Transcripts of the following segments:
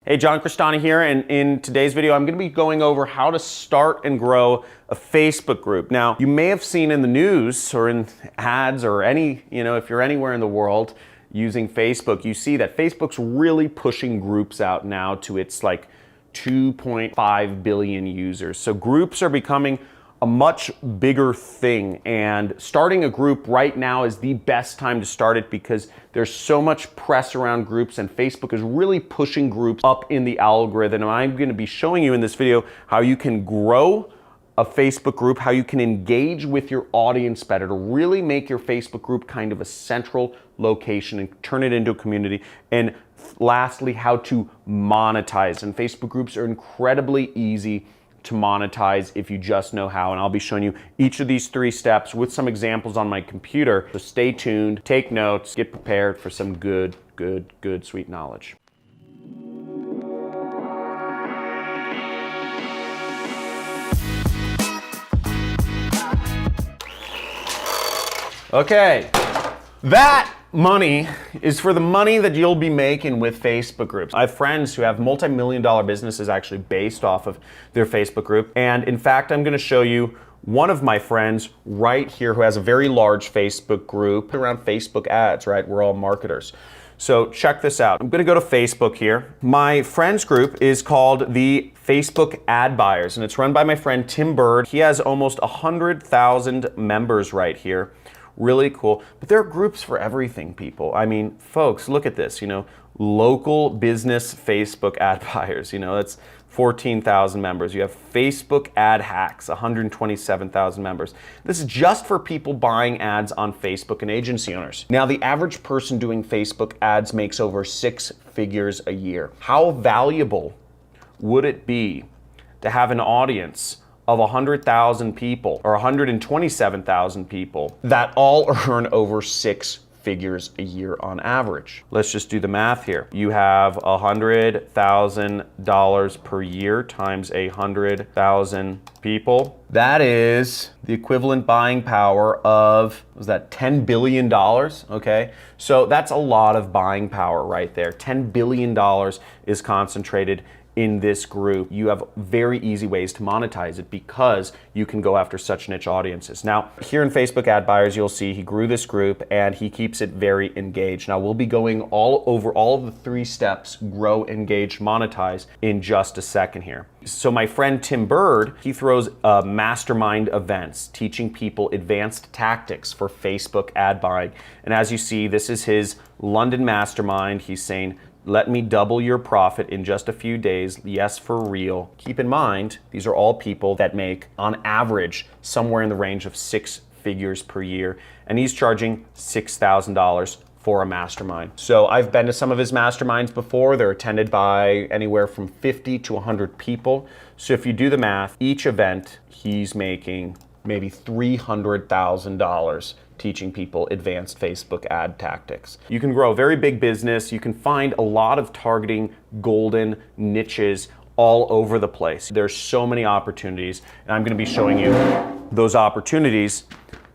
Hey, John Cristani here, and in today's video, I'm going to be going over how to start and grow a Facebook group. Now, you may have seen in the news or in ads or if you're anywhere in the world using Facebook, you see that Facebook's really pushing groups out now to its like 2.5 billion users. So groups are becoming a much bigger thing, and starting a group right now is the best time to start it because there's so much press around groups, and Facebook is really pushing groups up in the algorithm. And I'm going to be showing you in this video how you can grow a Facebook group, how you can engage with your audience better to really make your Facebook group kind of a central location and turn it into a community. And lastly, how to monetize. And Facebook groups are incredibly easy to monetize if you just know how, and I'll be showing you each of these 3 steps with some examples on my computer. So stay tuned, take notes, get prepared for some good, sweet knowledge. Okay, that money is for the money that you'll be making with Facebook groups. I have friends who have multi-million-dollar businesses actually based off of their Facebook group. And in fact, I'm going to show you one of my friends right here who has a very large Facebook group around Facebook ads, right? We're all marketers. So check this out. I'm going to go to Facebook here. My friend's group is called the Facebook Ad Buyers, and it's run by my friend Tim Bird. He has almost 100,000 members right here. Really cool. But there are groups for everything, people. I mean, folks, look at this, local business Facebook ad buyers, that's 14,000 members. You have Facebook ad hacks, 127,000 members. This is just for people buying ads on Facebook and agency owners. Now, the average person doing Facebook ads makes over 6 figures a year. How valuable would it be to have an audience of 100,000 people or 127,000 people that all earn over 6 figures a year on average? Let's just do the math here. You have $100,000 per year times 100,000 people. That is the equivalent buying power of, was that $10 billion? Okay, so that's a lot of buying power right there. $10 billion is concentrated in this group. You have very easy ways to monetize it because you can go after such niche audiences. Now, here in Facebook Ad Buyers, you'll see he grew this group and he keeps it very engaged. Now, we'll be going all over all of the 3 steps, grow, engage, monetize, in just a second here. So my friend Tim Bird, he throws mastermind events teaching people advanced tactics for Facebook ad buying. And as you see, this is his London mastermind. He's saying, let me double your profit in just a few days. Yes, for real. Keep in mind, these are all people that make, on average, somewhere in the range of 6 figures per year. And he's charging $6,000 for a mastermind. So I've been to some of his masterminds before. They're attended by anywhere from 50 to 100 people. So if you do the math, each event, he's making maybe $300,000 teaching people advanced Facebook ad tactics. You can grow a very big business. You can find a lot of targeting golden niches all over the place. There's so many opportunities, and I'm going to be showing you those opportunities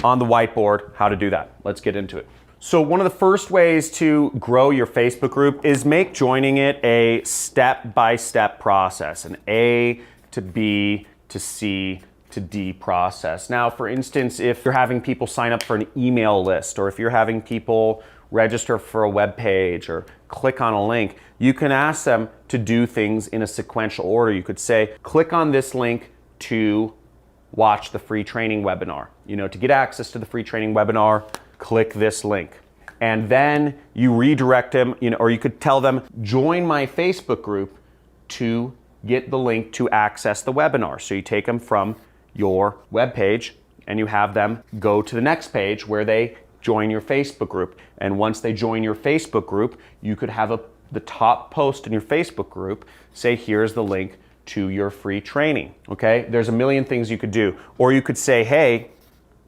on the whiteboard, how to do that. Let's get into it. So one of the first ways to grow your Facebook group is make joining it a step-by-step process, an A to B to C to D process. Now, for instance, if you're having people sign up for an email list, or if you're having people register for a web page or click on a link, you can ask them to do things in a sequential order. You could say, click on this link to watch the free training webinar. To get access to the free training webinar, click this link. And then you redirect them, or you could tell them, join my Facebook group to get the link to access the webinar. So you take them from your web page and you have them go to the next page where they join your Facebook group. And once they join your Facebook group, you could have the top post in your Facebook group say, here's the link to your free training. Okay, there's a million things you could do. Or you could say, hey,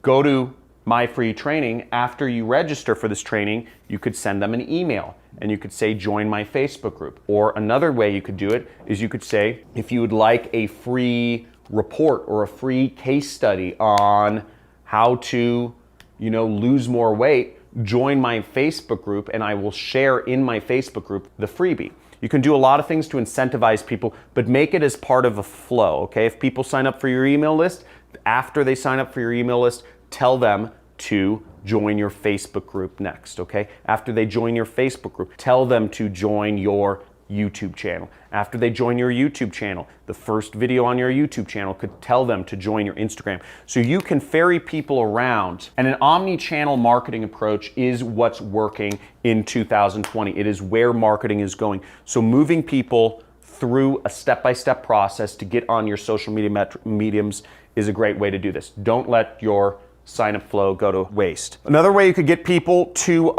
go to my free training. After you register for this training, you could send them an email and you could say, join my Facebook group. Or another way you could do it is you could say, if you would like a free report or a free case study on how to, lose more weight, join my Facebook group and I will share in my Facebook group the freebie. You can do a lot of things to incentivize people, but make it as part of a flow, okay? If people sign up for your email list, after they sign up for your email list, tell them to join your Facebook group next, okay? After they join your Facebook group, tell them to join your YouTube channel. After they join your YouTube channel, the first video on your YouTube channel could tell them to join your Instagram. So you can ferry people around, and an omni-channel marketing approach is what's working in 2020. It is where marketing is going. So moving people through a step-by-step process to get on your social media mediums is a great way to do this. Don't let your sign-up flow go to waste. Another way you could get people to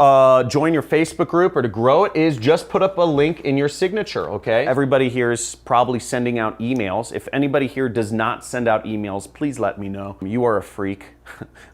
join your Facebook group or to grow it is just put up a link in your signature, okay? Everybody here is probably sending out emails. If anybody here does not send out emails, please let me know. You are a freak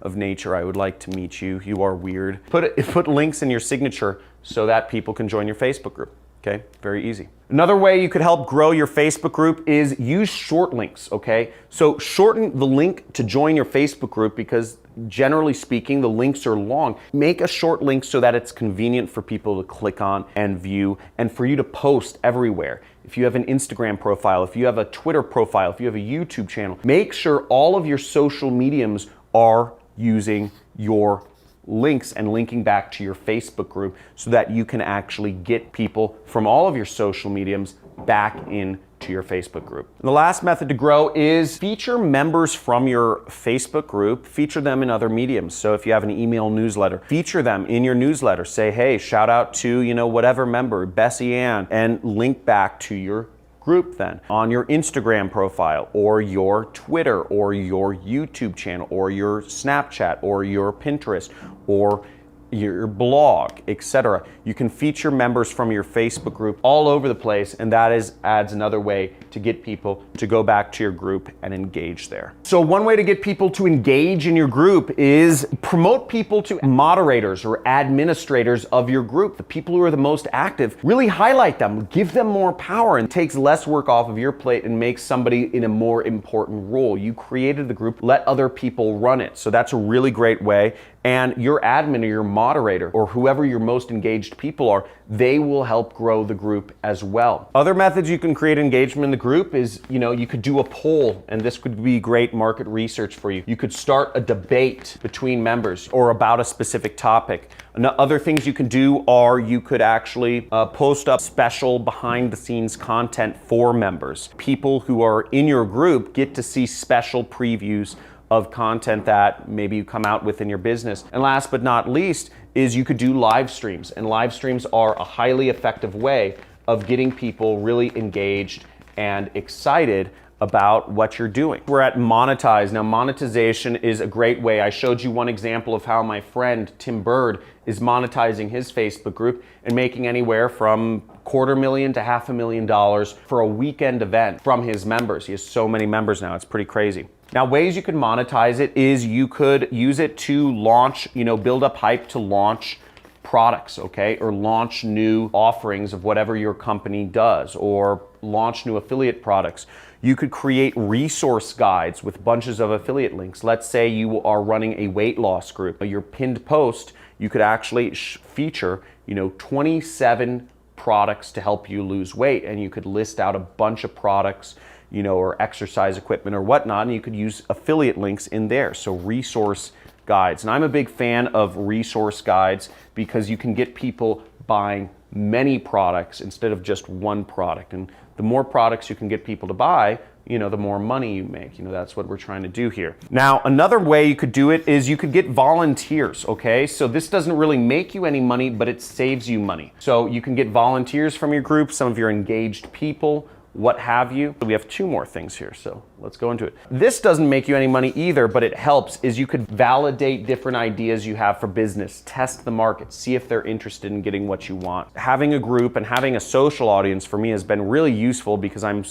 of nature. I would like to meet you. You are weird. Put links in your signature so that people can join your Facebook group. Okay, very easy. Another way you could help grow your Facebook group is use short links, okay? So shorten the link to join your Facebook group because generally speaking, the links are long. Make a short link so that it's convenient for people to click on and view and for you to post everywhere. If you have an Instagram profile, if you have a Twitter profile, if you have a YouTube channel, make sure all of your social mediums are using your links and linking back to your Facebook group so that you can actually get people from all of your social mediums back into your Facebook group. And the last method to grow is feature members from your Facebook group, feature them in other mediums. So if you have an email newsletter, feature them in your newsletter. Say, hey, shout out to, whatever member, Bessie Ann, and link back to your group then on your Instagram profile or your Twitter or your YouTube channel or your Snapchat or your Pinterest or your blog, etc. You can feature members from your Facebook group all over the place, and that adds another way to get people to go back to your group and engage there. So one way to get people to engage in your group is promote people to moderators or administrators of your group. The people who are the most active, really highlight them, give them more power, and takes less work off of your plate and makes somebody in a more important role. You created the group, let other people run it. So that's a really great way. And your admin or your moderator or whoever your most engaged people are, they will help grow the group as well. Other methods you can create engagement in the group is, you could do a poll, and this could be great market research for you. You could start a debate between members or about a specific topic. Other things you can do are you could actually post up special behind the scenes content for members. People who are in your group get to see special previews of content that maybe you come out with in your business. And last but not least is you could do live streams. And live streams are a highly effective way of getting people really engaged and excited about what you're doing. We're at Monetize. Now, monetization is a great way. I showed you one example of how my friend Tim Bird is monetizing his Facebook group and making anywhere from $250,000 to $500,000 for a weekend event from his members. He has so many members now, it's pretty crazy. Now, ways you could monetize it is you could use it to launch, build up hype to launch products, okay? Or launch new offerings of whatever your company does, or launch new affiliate products. You could create resource guides with bunches of affiliate links. Let's say you are running a weight loss group. Your pinned post, you could actually feature, 27 products to help you lose weight, and you could list out a bunch of products, or exercise equipment or whatnot, and you could use affiliate links in there. So resource guides. And I'm a big fan of resource guides because you can get people buying many products instead of just one product. And the more products you can get people to buy, the more money you make. That's what we're trying to do here. Now, another way you could do it is you could get volunteers, okay? So this doesn't really make you any money, but it saves you money. So you can get volunteers from your group, some of your engaged people, what have you. We have two more things here, so let's go into it. This doesn't make you any money either, but it helps, is you could validate different ideas you have for business, test the market, see if they're interested in getting what you want. Having a group and having a social audience for me has been really useful because I'm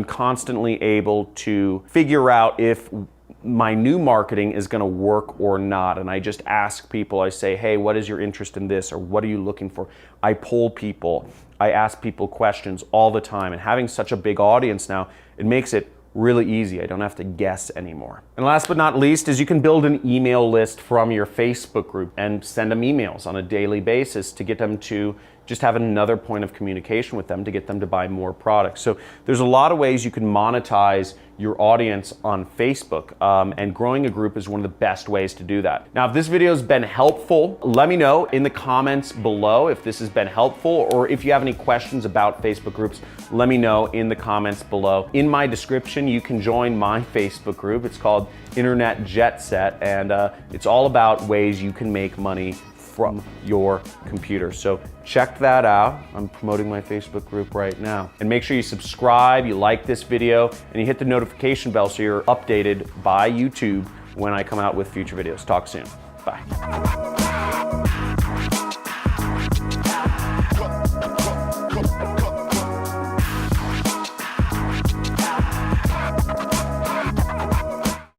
constantly able to figure out if my new marketing is going to work or not. And I just ask people, I say, hey, what is your interest in this? Or what are you looking for? I poll people. I ask people questions all the time. And having such a big audience now, it makes it really easy. I don't have to guess anymore. And last but not least is you can build an email list from your Facebook group and send them emails on a daily basis to get them to, just have another point of communication with them to get them to buy more products. So there's a lot of ways you can monetize your audience on Facebook, and growing a group is one of the best ways to do that. Now, if this video has been helpful, let me know in the comments below if this has been helpful, or if you have any questions about Facebook groups, let me know in the comments below. In my description, you can join my Facebook group. It's called Internet Jet Set, and it's all about ways you can make money from your computer. So check that out. I'm promoting my Facebook group right now. And make sure you subscribe, you like this video, and you hit the notification bell so you're updated by YouTube when I come out with future videos. Talk soon. Bye.